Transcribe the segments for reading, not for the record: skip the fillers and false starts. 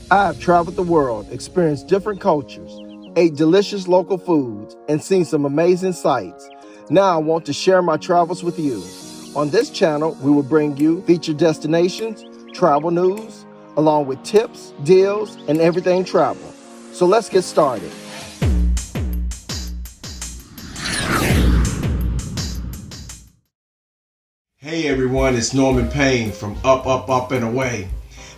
I have traveled the world, experienced different cultures, ate delicious local foods, and seen some amazing sights. Now I want to share my travels with you. On this channel, we will bring you featured destinations, travel news, along with tips, deals, and everything travel. So let's get started. Hey everyone, it's Norman Payne from Up and Away.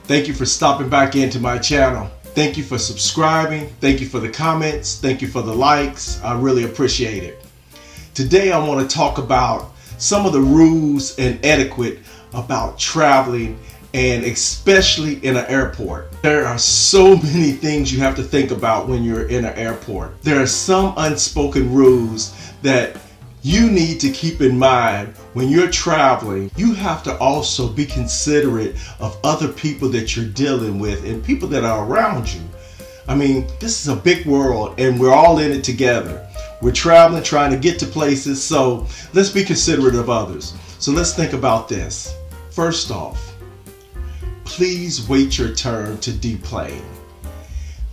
Thank you for stopping back into my channel. Thank you for subscribing. Thank you for the comments. Thank you for the likes. I really appreciate it. Today I want to talk about some of the rules and etiquette about traveling, and especially in an airport. There are so many things you have to think about when you're in an airport. There are some unspoken rules that you need to keep in mind when you're traveling. You have to also be considerate of other people that you're dealing with and people that are around you. I mean, this is a big world and we're all in it together. We're traveling, trying to get to places, so let's be considerate of others. So let's think about this. First off, please wait your turn to deplane.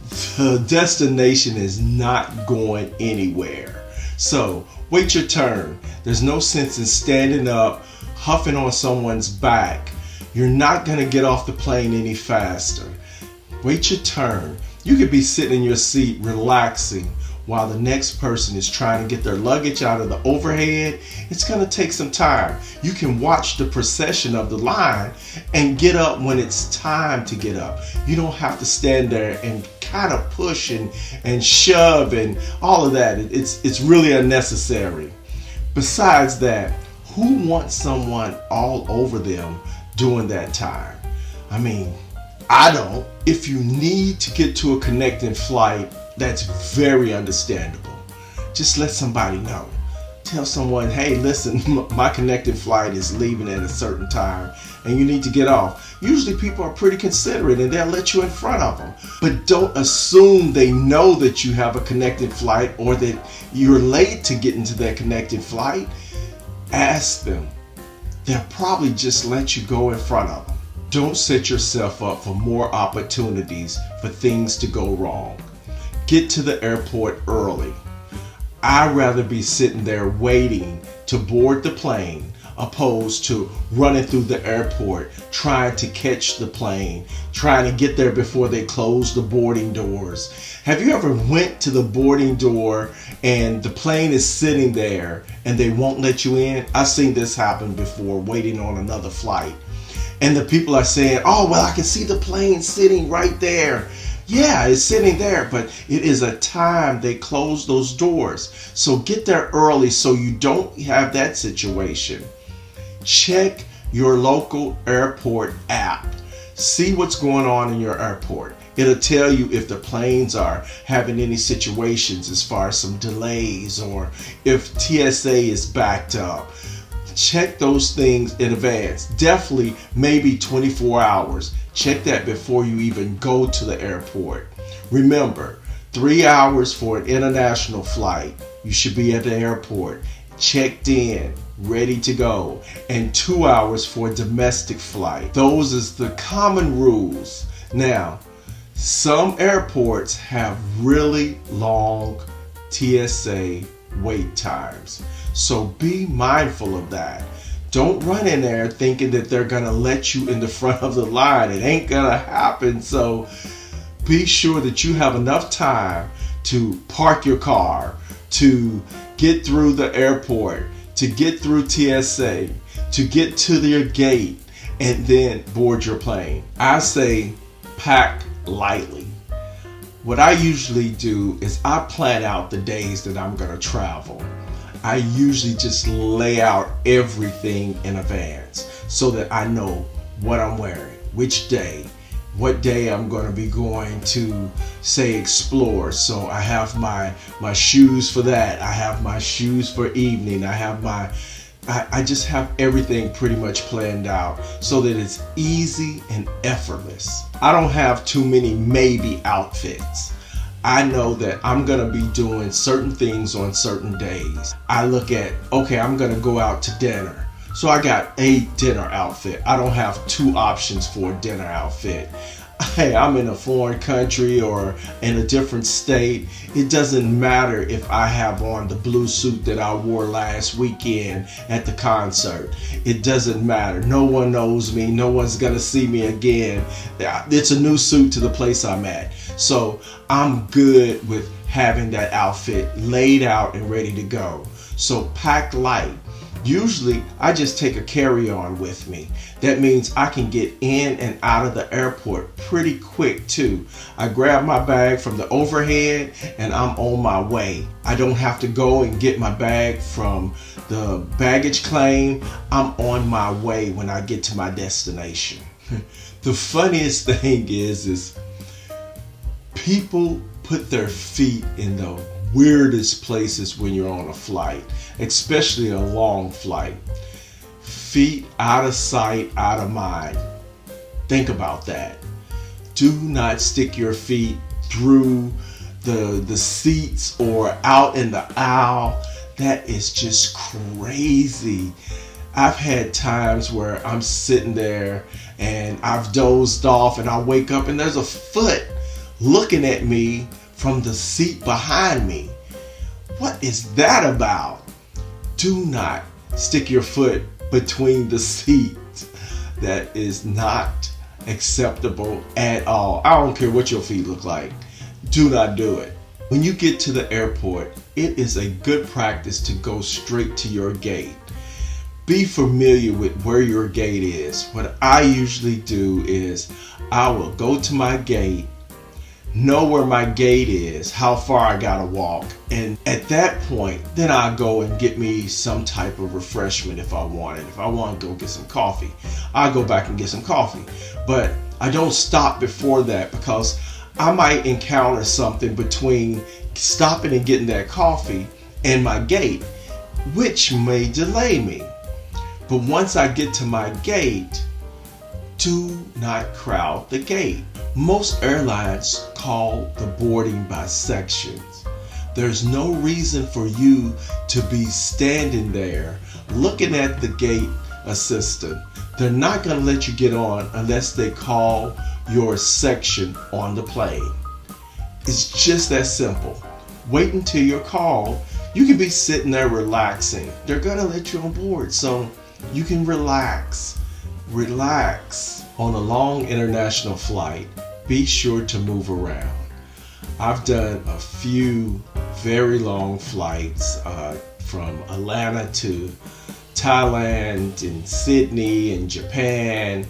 The destination is not going anywhere. So wait your turn. There's no sense in standing up, huffing on someone's back. You're not going to get off the plane any faster. Wait your turn. You could be sitting in your seat relaxing while the next person is trying to get their luggage out of the overhead. It's going to take some time. You can watch the procession of the line and get up when it's time to get up. You don't have to stand there and kind of push and shove and all of that. It's really unnecessary. Besides that, who wants someone all over them during that time? I mean, I don't. If you need to get to a connecting flight, that's very understandable. Just let somebody know. Tell someone, hey, listen, my connecting flight is leaving at a certain time and you need to get off. Usually people are pretty considerate and they'll let you in front of them. But don't assume they know that you have a connecting flight or that you're late to get into that connecting flight. Ask them. They'll probably just let you go in front of them. Don't set yourself up for more opportunities for things to go wrong. Get to the airport early. I'd rather be sitting there waiting to board the plane opposed to running through the airport trying to catch the plane, trying to get there before they close the boarding doors. Have you ever went to the boarding door and the plane is sitting there and they won't let you in? I've seen this happen before, waiting on another flight. And the people are saying, oh, well, I can see the plane sitting right there. Yeah, it's sitting there, but it is a time they close those doors. So get there early so you don't have that situation. Check your local airport app. See what's going on in your airport. It'll tell you if the planes are having any situations as far as some delays or if TSA is backed up. Check those things in advance. Definitely maybe 24 hours. Check that before you even go to the airport. Remember, 3 hours for an international flight. You should be at the airport, checked in, ready to go. And 2 hours for a domestic flight. Those is the common rules. Now, some airports have really long TSA wait times. So be mindful of that. Don't run in there thinking that they're gonna let you in the front of the line. It ain't gonna happen. So be sure that you have enough time to park your car, to get through the airport, to get through TSA, to get to your gate, and then board your plane. I say pack lightly. What I usually do is I plan out the days that I'm gonna travel. I usually just lay out everything in advance so that I know what I'm wearing, which day, what day I'm going to be going to, say, explore. So I have my shoes for that. I have my shoes for evening. I just have everything pretty much planned out so that it's easy and effortless. I don't have too many maybe outfits. I know that I'm gonna be doing certain things on certain days. I look at, okay, I'm gonna go out to dinner. So I got a dinner outfit. I don't have two options for a dinner outfit. Hey, I'm in a foreign country or in a different state. It doesn't matter if I have on the blue suit that I wore last weekend at the concert. It doesn't matter. No one knows me. No one's gonna see me again. It's a new suit to the place I'm at. So I'm good with having that outfit laid out and ready to go. So pack light. Usually I just take a carry-on with me. That means I can get in and out of the airport pretty quick too. I grab my bag from the overhead and I'm on my way. I don't have to go and get my bag from the baggage claim. I'm on my way when I get to my destination. The funniest thing is people put their feet in the weirdest places when you're on a flight, especially a long flight. Feet out of sight, out of mind. Think about that. Do not stick your feet through the seats or out in the aisle. That is just crazy. I've had times where I'm sitting there and I've dozed off and I wake up and there's a foot looking at me from the seat behind me. What is that about? Do not stick your foot between the seats. That is not acceptable at all. I don't care what your feet look like. Do not do it. When you get to the airport, it is a good practice to go straight to your gate. Be familiar with where your gate is. What I usually do is I will go to my gate, know where my gate is, how far I gotta walk, and at that point then I go and get me some type of refreshment if I want it. If I want to go get some coffee, I go back and get some coffee, but I don't stop before that because I might encounter something between stopping and getting that coffee and my gate, which may delay me. But once I get to my gate, do not crowd the gate. Most airlines call the boarding by sections. There's no reason for you to be standing there looking at the gate assistant. They're not going to let you get on unless they call your section on the plane. It's just that simple. Wait until you're called. You can be sitting there relaxing. They're going to let you on board, so you can relax. Relax. On a long international flight, be sure to move around. I've done a few very long flights from Atlanta to Thailand and Sydney and Japan.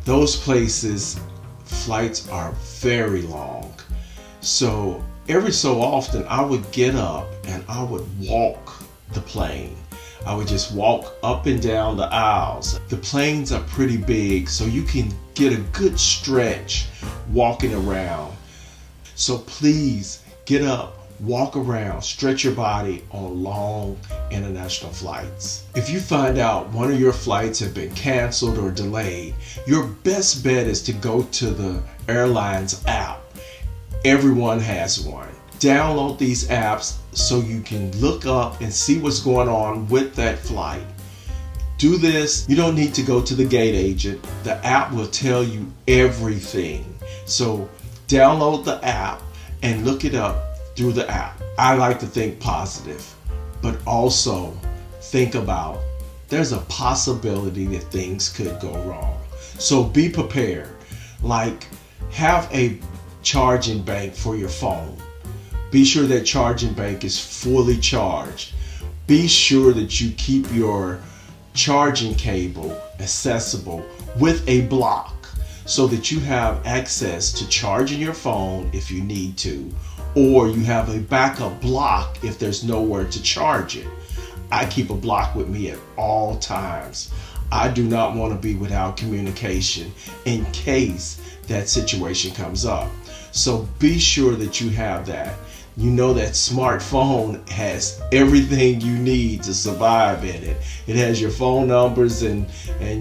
Those places, flights are very long. So every so often I would get up and I would walk the plane. I would just walk up and down the aisles. The planes are pretty big, so you can get a good stretch walking around. So please get up, walk around, stretch your body on long international flights. If you find out one of your flights have been canceled or delayed, your best bet is to go to the airline's app. Everyone has one. Download these apps so you can look up and see what's going on with that flight. Do this. You don't need to go to the gate agent. The app will tell you everything. So download the app and look it up through the app. I like to think positive, but also think about there's a possibility that things could go wrong. So be prepared. Like, have a charging bank for your phone. Be sure that charging bank is fully charged. Be sure that you keep your charging cable accessible with a block so that you have access to charging your phone if you need to, or you have a backup block if there's nowhere to charge it. I keep a block with me at all times. I do not want to be without communication in case that situation comes up. So be sure that you have that. You know that smartphone has everything you need to survive in it. It has your phone numbers and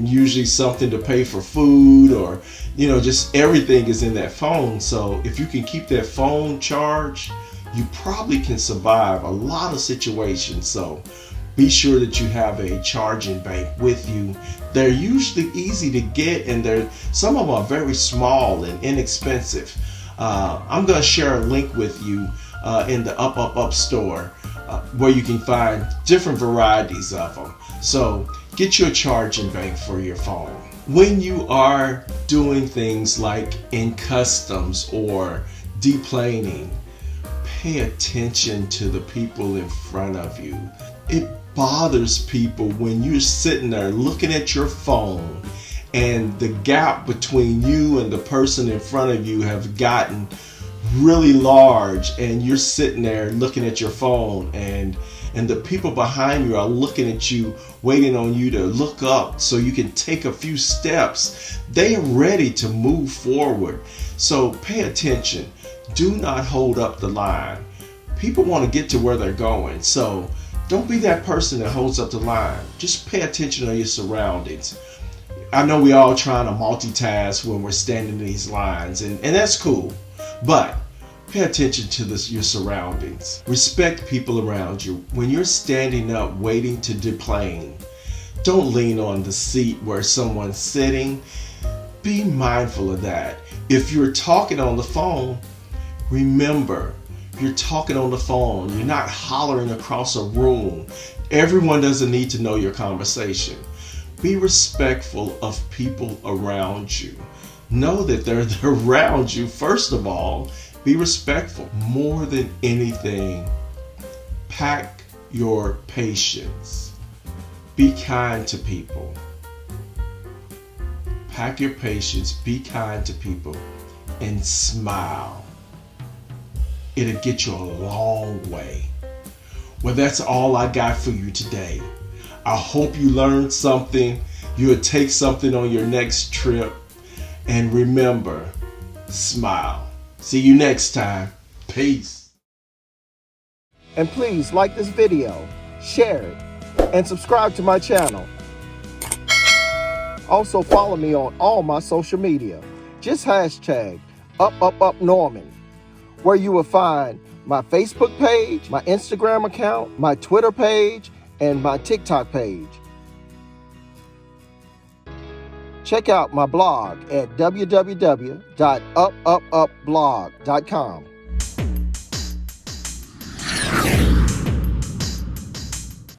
usually something to pay for food, or just everything is in that phone. So if you can keep that phone charged, you probably can survive a lot of situations. So be sure that you have a charging bank with you They're usually easy to get, and some of them are very small and inexpensive. I'm going to share a link with you in the Up store where you can find different varieties of them. So get you a charging bank for your phone. When you are doing things like in customs or deplaning, pay attention to the people in front of you. It bothers people when you're sitting there looking at your phone and the gap between you and the person in front of you have gotten really large, and you're sitting there looking at your phone, and the people behind you are looking at you, waiting on you to look up so you can take a few steps. They are ready to move forward. So pay attention. Do not hold up the line. People want to get to where they're going. So don't be that person that holds up the line. Just pay attention to your surroundings. I know we all trying to multitask when we're standing in these lines, and that's cool. But pay attention to your surroundings. Respect people around you. When you're standing up waiting to deplane, don't lean on the seat where someone's sitting. Be mindful of that. If you're talking on the phone, remember, you're talking on the phone. You're not hollering across a room. Everyone doesn't need to know your conversation. Be respectful of people around you. Know that they're around you. First of all, be respectful. More than anything, pack your patience. Be kind to people. Pack your patience, be kind to people, and smile. It'll get you a long way. Well, that's all I got for you today. I hope you learned something. You'll take something on your next trip. And remember, smile. See you next time. Peace. And please like this video, share it, and subscribe to my channel. Also follow me on all my social media. Just hashtag #UpUpUpNorman, where you will find my Facebook page, my Instagram account, my Twitter page, and my TikTok page. Check out my blog at www.upupupblog.com.